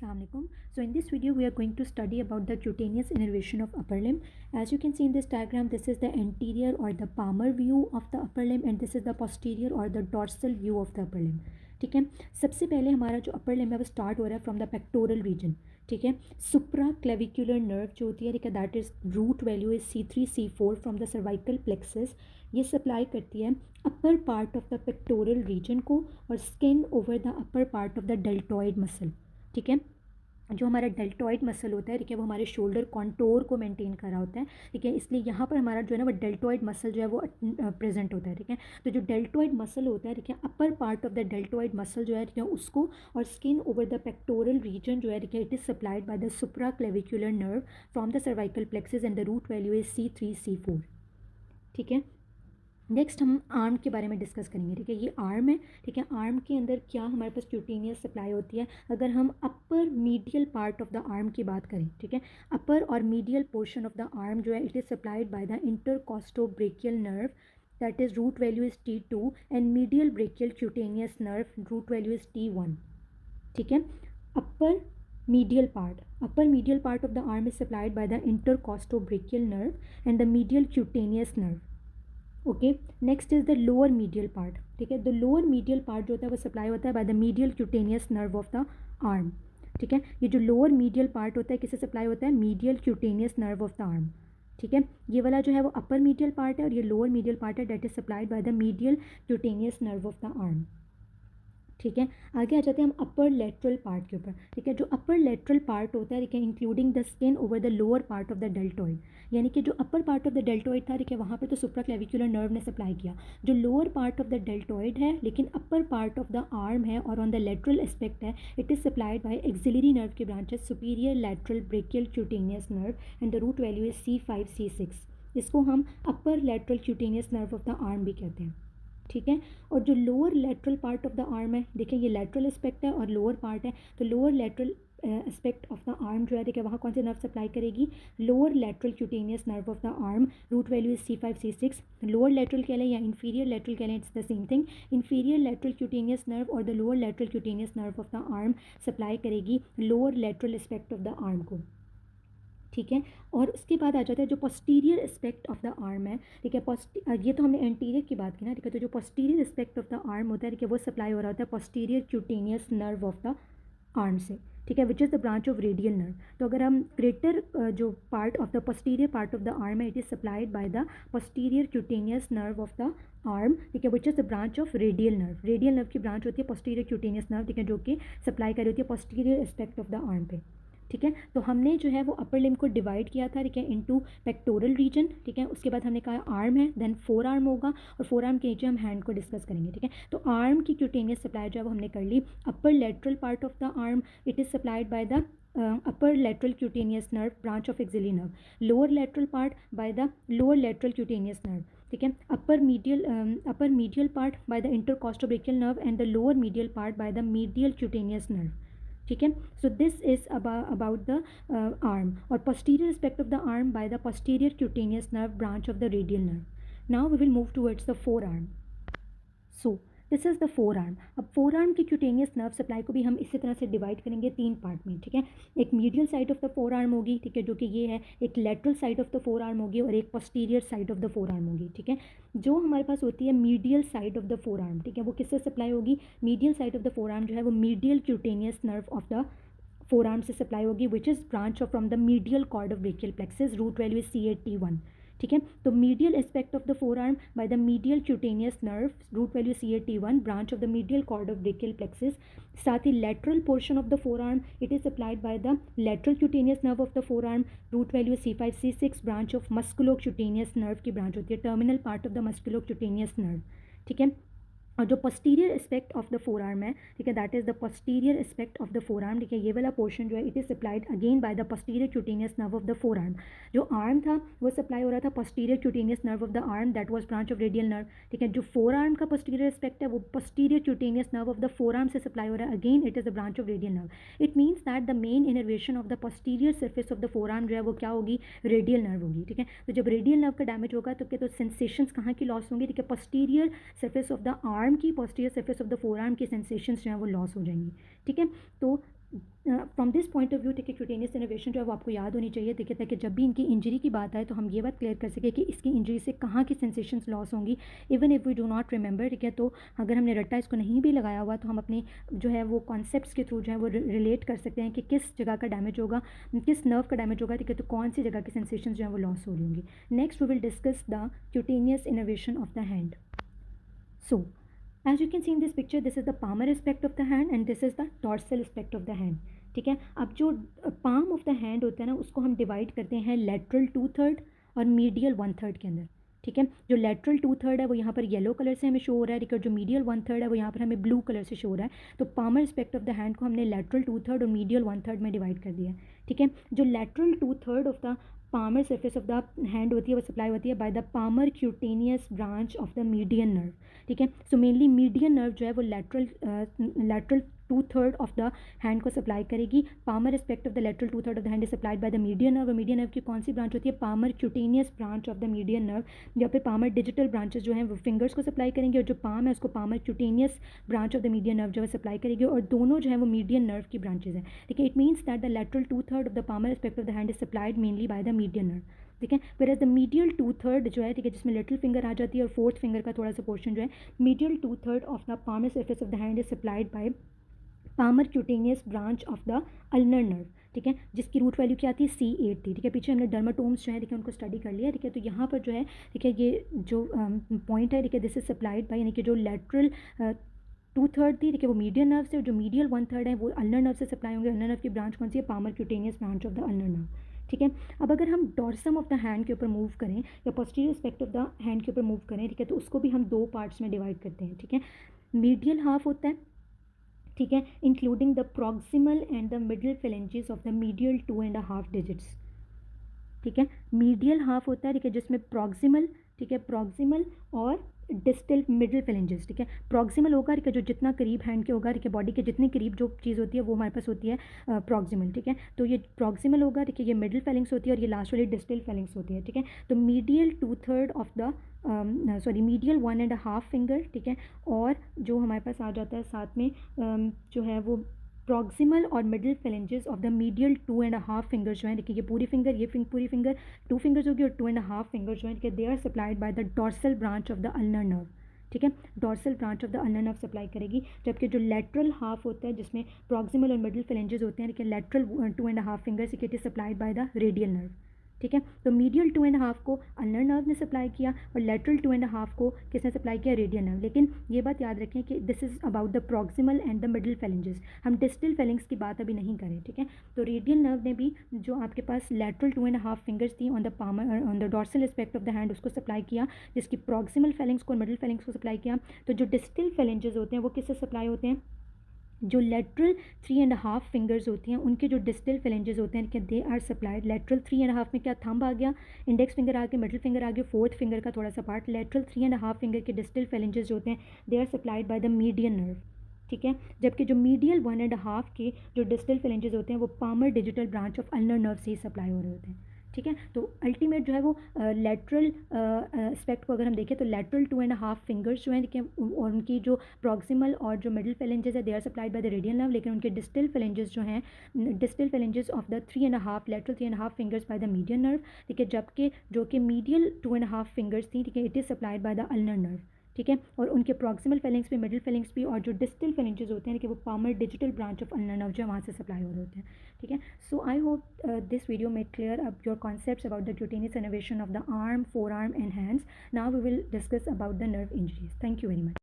Assalamualaikum. So in this video we are going to study about the cutaneous innervation of upper limb. As you can see in this diagram, this is the anterior or the palmar view of the upper limb and this is the posterior or the dorsal view of the upper limb. ठीक है, सबसे पहले हमारा जो upper limb है वो start हो रहा है फ्रॉम द पेक्टोरल रीजन. ठीक है, सुप्रा क्लेविकुलर नर्व जो होती है, ठीक है, that is root value is C3C4 from the cervical plexus. ये सप्लाई करती है upper part of the pectoral region को और skin over the upper part of the deltoid muscle. ठीक है, जो हमारा डेल्टॉइड मसल होता है, ठीक है, वो हमारे शोल्डर कॉन्टोर को मेंटेन कर रहा होता है. ठीक है, इसलिए यहाँ पर हमारा जो है ना वो डेल्टॉइड मसल जो है वो प्रेजेंट होता है. ठीक है, तो जो डेल्टॉइड मसल होता है, ठीक है, upper part of the deltoid muscle जो है, ठीक है, उसको और skin over the pectoral region जो है, ठीक है, it is supplied by the supra clavicular nerve from the cervical plexus and the root value is C3C4. ठीक है, नेक्स्ट हम आर्म के बारे में डिस्कस करेंगे. ठीक है, ये आर्म है. ठीक है, आर्म के अंदर क्या हमारे पास क्यूटेनियस सप्लाई होती है. अगर हम upper medial part of the arm की बात करें, ठीक है, अपर और medial portion of the arm जो है it is supplied by the intercostobrachial nerve that is root value is T2 and medial brachial cutaneous nerve root value is T1. ठीक है, upper medial part of the arm is supplied by the intercostobrachial nerve and the medial cutaneous nerve. Okay, next is the lower medial part. ठीक है, the lower medial part जो होता है वो supply होता है bye the medial cutaneous nerve of the arm. ठीक है, ये जो लोअर मीडियल पार्ट होता है किससे सप्लाई होता है, medial cutaneous nerve of the arm. ठीक है, ये वाला जो है वो अपर मीडियल पार्ट है और ये लोअर मीडियल पार्ट है that is supplied by the medial cutaneous nerve of the arm. ठीक है, आगे आ जाते हैं हम अपर लेटरल पार्ट के ऊपर. ठीक है, जो अपर लेटरल पार्ट होता है, ठीक है, including the skin over the lower part of the deltoid. यानी कि जो upper part of the deltoid था, ठीक है, वहाँ पर तो सुप्रा क्लेविकुलर नर्व ने सप्लाई किया. जो lower part of the deltoid है लेकिन upper part of the arm है और ऑन द लेटरल एस्पेक्ट है, it is supplied by axillary nerve के branches superior lateral brachial cutaneous nerve and the root value is C5C6. इसको हम upper lateral cutaneous nerve of the arm भी कहते हैं. ठीक है, और जो lower lateral part of the arm है, देखिए ये लेटरल एस्पेक्ट है और लोअर पार्ट है, तो lower lateral aspect of the arm जो है, देखिए वहाँ कौन से नर्व सप्लाई करेगी, lower lateral cutaneous nerve of the arm root value is C5C6. Lower lateral कह लें या इंफीरियर लेटरल कह लें, it's the same thing. Inferior lateral cutaneous nerve और the lower lateral cutaneous nerve of the arm supply करेगी lower lateral aspect of the arm को. ठीक है, और उसके बाद आ जाता है जो posterior aspect of the arm है. ठीक है, ये तो हमने एंटीरियर की बात की ना. ठीक है, तो जो posterior aspect of the arm होता है, ठीक है, वो सप्लाई हो रहा होता है posterior cutaneous nerve of the arm से. ठीक है, which is the branch of radial nerve. तो अगर हम ग्रेटर जो part of the posterior part of the arm है, it is supplied by the posterior cutaneous nerve of the arm. ठीक है, which is the branch of radial nerve. Radial nerve की branch होती है पोस्टीरियर क्यूटेनियस नर्व. ठीक है, जो कि सप्लाई कर रही होती है posterior aspect of the arm पे. ठीक है, तो हमने जो है वो अपर लिम्ब को डिवाइड किया था, ठीक है, इनटू पेक्टोरल रीजन. ठीक है, उसके बाद हमने कहा आर्म है, देन फोर आर्म होगा और फोर आर्म के नीचे हम हैंड को डिस्कस करेंगे. ठीक है, तो आर्म की क्यूटेनियस सप्लाई जो है वो हमने कर ली. Upper lateral part of the arm it is supplied by the upper lateral cutaneous nerve branch of axillary nerve. Lower lateral part by the lower lateral cutaneous nerve. ठीक है, upper medial part by the intercostobrachial nerve and the lower medial part by the medial cutaneous nerve. ठीक है, so this is about the arm और posterior aspect of the arm by the posterior cutaneous nerve branch of the radial nerve. Now we will move towards the forearm. So this is the four arm. अब four arm की cutaneous nerve supply को भी हम इसी तरह से divide करेंगे तीन पार्ट में. ठीक है, एक medial side of the four arm होगी, ठीक है, जो कि ये है. एक lateral side of the four arm होगी और एक posterior side of the four arm होगी. ठीक है, जो हमारे पास होती है medial side of the four arm, ठीक है, वो किससे सप्लाई होगी, medial side of the four arm जो है वो medial cutaneous nerve of the four arm से सप्लाई होगी which is branch of from the medial cord of brachial plexus root value is C8T1. ठीक है, तो medial aspect of the forearm by the medial cutaneous nerve root value C8T1 branch of the medial cord of brachial plexus. साथ ही lateral portion of the forearm it is supplied by the lateral cutaneous nerve of the forearm root value C5C6 branch of musculocutaneous nerve की branch होती है, terminal part of the मस्कुलो cutaneous nerve. ठीक है, और जो posterior aspect of the four arm है, ठीक है, that is the posterior aspect of the four arm. ठीक है, ये वाला पोर्शन जो है it is supplied again bye the posterior cutaneous nerve of the four arm. जो आर्म था वो सप्लाई हो रहा था posterior cutaneous nerve of the arm that was branch of radial nerve. ठीक है, जो फोर आर्म का पोस्टीरियर एस्पेक्ट है वो posterior cutaneous nerve of the four arm से सप्लाई हो रहा है, again it is the branch of radial nerve. It means that the main innervation of the posterior surface of the four arm जो है वो क्या होगी, रेडियल नर्व होगी. ठीक है, तो जब रेडियल नर्व का डैमेज होगा तो क्या, तो सेंसेशंस कहाँ की लॉस होंगी, ठीक है, posterior surface of the arm की, posterior surface of the forearm की सेंसेशंस जो है वो लॉस हो जाएंगी. ठीक है, तो from this point of view ठीक है, क्यूटेनियस इनोवेशन जो है वो आपको याद होनी चाहिए ठीक है, ताकि जब भी इनकी इंजरी की बात आए तो हम ये बात क्लियर कर सके कि इसकी इंजरी से कहाँ की सेंसेशंस लॉस होंगी, even if we do not remember ठीक है। तो अगर हमने रट्टा इसको नहीं भी लगाया हुआ तो हम अपने जो है वो कॉन्सेप्ट्स के थ्रू जो है वो रिलेट कर सकते हैं कि किस जगह का डैमेज होगा, किस नर्व का डैमेज होगा ठीक है, तो कौन सी जगह की सेंसेशंस जो है वो लॉस हो रही होंगी। Next we will discuss the cutaneous innervation of the hand. So, as you can see in this picture, this is the palmar aspect of the hand and this is the dorsal aspect of the hand. ठीक है, अब जो palm of the hand होता है ना उसको हम divide करते हैं lateral 2/3 और medial 1/3 के अंदर। ठीक है, जो lateral 2/3 है वो यहाँ पर येलो कलर से हमें शो हो रहा है ठीक है, जो medial 1/3 है वो यहाँ पर हमें ब्लू कलर से शो हो रहा है। तो palmar aspect of the hand को हमने lateral 2/3 और medial 1/3 में डिवाइड कर दिया है। ठीक है, जो lateral 2/3 of the palmar surface of the hand होती है वो सप्लाई होती है by the palmar cutaneous branch of the median nerve। ठीक है, सो मेनली मीडियन नर्व जो है वो लेटरल 2/3 ऑफ द हैंड को सप्लाई करेगी। Palmar aspect of the lateral 2/3 of the hand is supplied by the median nerve. और median nerve की कौन सी ब्रांच होती है? Palmar cutaneous branch of the median nerve. या फिर पामर डिजिटल ब्रांचेस जो हैं वो फिंगर्स को सप्लाई करेंगे और जो पाम है उसको palmar cutaneous branch of the median nerve जो है सप्लाई करेगी, और दोनों जो है वो मीडियन नर्व की ब्रांचेज हैं। ठीक है, it means that the lateral 2/3 of the palmar aspect of the hand is supplied mainly by the median nerve. ठीक है, फिर एज द मीडियल 2/3 जो है ठीक है, जिसमें लिटिल फिंगर आ जाती है और फोर्थ फिंगर का थोड़ा सा पोर्शन जो है medial 2/3 of the palmar surface of the hand is supplied by palmar cutaneous branch of the ulnar nerve। ठीक है, जिसकी रूट वैल्यू क्या थी? C8 थी। ठीक है, पीछे हमने डर्माटोम्स जो है ठीक है उनको स्टडी कर लिया। ठीक है, तो यहाँ पर जो है ठीक है ये जो पॉइंट है ठीक है, दिस इज सप्लाइड बाय यानी कि जो लेटरल 2/3 थी ठीक है वो मीडियन नर्व से, और जो मीडियल 1/3 है वो अल्नर नर्व से सप्लाई होंगे। अल्नर नर्व की ब्रांच कौन सी है? Palmar cutaneous branch of the ulnar nerve. ठीक है, अब अगर हम डॉर्सम ऑफ द हैंड के ऊपर मूव करें या posterior aspect of the hand के ऊपर मूव करें ठीक है, तो उसको भी हम दो पार्ट्स में डिवाइड करते हैं। ठीक है, मीडियल हाफ होता है ठीक है, including the proximal and the middle phalanges of the medial 2.5 digits. ठीक है, मीडियल हाफ होता है ठीक है, जिसमें प्रॉक्सिमल ठीक है, प्रॉक्सिमल और डिस्टल मिडल फेलेंजेस। ठीक है, प्रॉक्सिमल होगा ठीक है जो जितना करीब हैंड के होगा ठीक है, बॉडी के जितने करीब जो चीज़ होती है वो हमारे पास होती है प्रॉक्सिमल। ठीक है, तो ये प्रॉक्सिमल होगा ठीक है, ये मिडल फेलिंग्स होती है और ये लास्ट वाली डिस्टल फेलिंग्स होती है। ठीक है, तो medial 2/3 of the medial 1.5 finger ठीक है, और जो हमारे पास आ जाता है साथ में जो है वो प्रॉक्सिमल और middle phalanges of the medial 2.5 fingers जो है देखिए, ये पूरी फिंगर ये पूरी फिंगर 2 फिंगर्स होगी और 2.5 फिंगर्स जो है they are supplied by the dorsal branch of the ulnar nerve. ठीक है, dorsal branch of the ulnar nerve supply करेगी, जबकि जो लेटरल हाफ होता है जिसमें प्रॉक्सिमल और मिडिल फेलेंजेस होते हैं देखिए, lateral 2.5 fingers it is supplied by the radial nerve. ठीक है, तो मीडियल 2.5 को अल्नर नर्व ने सप्लाई किया और लेटरल 2.5 को किसने सप्लाई किया? Radial nerve. लेकिन ये बात याद रखें कि this is about the proximal and the middle phalanges, हम डिस्टल फेलिंग्स की बात अभी नहीं करें। ठीक है, तो रेडियल नर्व ने भी जो आपके पास लेटरल 2.5 फिंगर्स थी on the palmar on the dorsal aspect of the hand उसको सप्लाई किया, जिसकी प्रॉक्सिमल फेलिंग्स को और मिडिल फेलिंग्स को सप्लाई किया। तो जो डिस्टल फेलिंजेस होते हैं वो किससे सप्लाई होते हैं? जो लेटरल 3.5 फिंगर्स होती हैं उनके जो डिस्टल फेलेंजेस होते हैं कि दे आर सप्लाइड लेटरल 3.5 में क्या थंब आ गया, इंडेक्स फिंगर आ गया, मिडिल फिंगर आ गया, फोर्थ फिंगर का थोड़ा सा पार्ट, लेटरल 3.5 फिंगर के डिस्टल फेलेंजेस जो होते हैं they are supplied by the median nerve. ठीक है, जबकि जो मीडियल 1.5 के जो डिस्टल फेलेंजेस होते हैं वो palmar digital branch of ulnar nerve से ही सप्लाई हो रहे होते हैं। ठीक है, तो अल्टीमेट जो है वो लेटरल एस्पेक्ट को अगर हम देखें तो लेटरल 2.5 फिंगर्स जो हैं देखिए, और उनकी जो प्रॉक्सिमल और जो मिडिल फेलेंजेस है they are supplied by the radial nerve, लेकिन उनके डिस्टल फेलेंजेस जो हैं distal phalanges of the 3.5 lateral 3.5 fingers by the median nerve. ठीक है, जबकि जो कि मीडियल 2.5 फिंगर्स थी ठीक है, it is supplied by the ulnar nerve. ठीक है, और उनके प्रॉक्सिमल फेलिंग्स भी, मिडिल फेलिंग्स भी, और जो डिस्टल फेलिंजेस होते हैं कि वो palmar digital branch of ulnar nerve जो वहाँ से सप्लाई हो रहे होते हैं। ठीक है, so I hope this video made clear up your concepts about the cutaneous innervation of the arm, forearm and hands. Now we will discuss about the nerve injuries. Thank you very much.